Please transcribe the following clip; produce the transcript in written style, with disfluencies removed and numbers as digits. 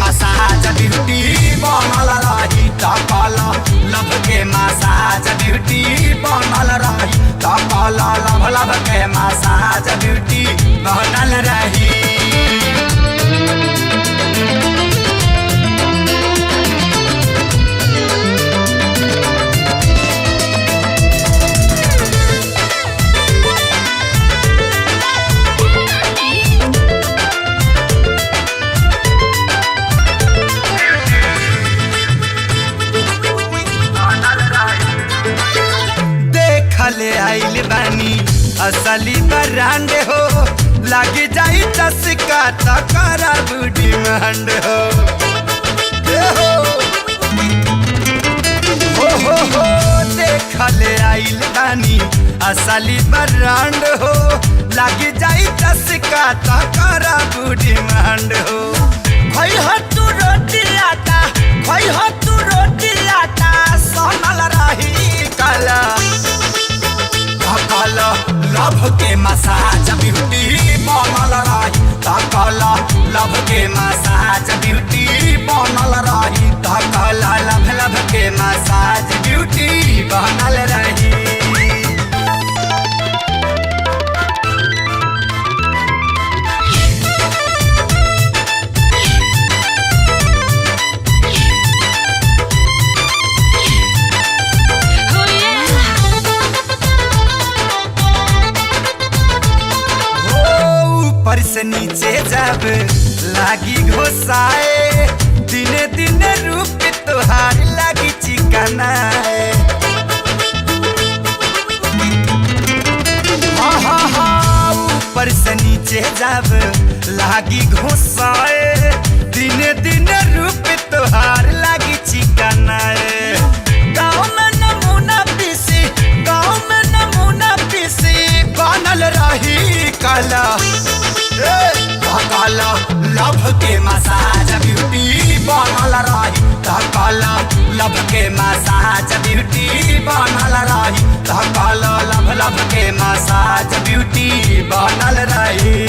Massage beauty बनल रही तकल लभ के मसाज ब्यूटी बनल रही तकल लभ के मसाज ब्यूटी बनल रही। देखले आइल बानी असली ब्रांड हो लग जाई चस्का तकरा डिमांड हो। हो देखले आइल बानी असली ब्रांड हो लग जाई चस्का तकरा डिमांड हो। भाई हो तू रोटी आटा भाई हो तू रोटी आटा सोनल रही काला तकल लभ के मसाज ब्यूटी बनल रही तकल लभ के मसाज ब्यूटी बनल रही तकल लभ के मसाज ब्यूटी बनल रही। ऊपर से नीचे जब लागी घोसाए दिने दिने रूप तोहार लागी चिकनाए। ऊपर से नीचे जब लागी घोसाए दिने दिने रूप तोहार लागी चिकनाए। गाँव में नमूना पीसी बनल रही काला तकल लभ के मसाज ब्यूटी बनल रही तकल लभ के मसाज ब्यूटी बनल रही तकल लभ के मसाज ब्यूटी बनल रही।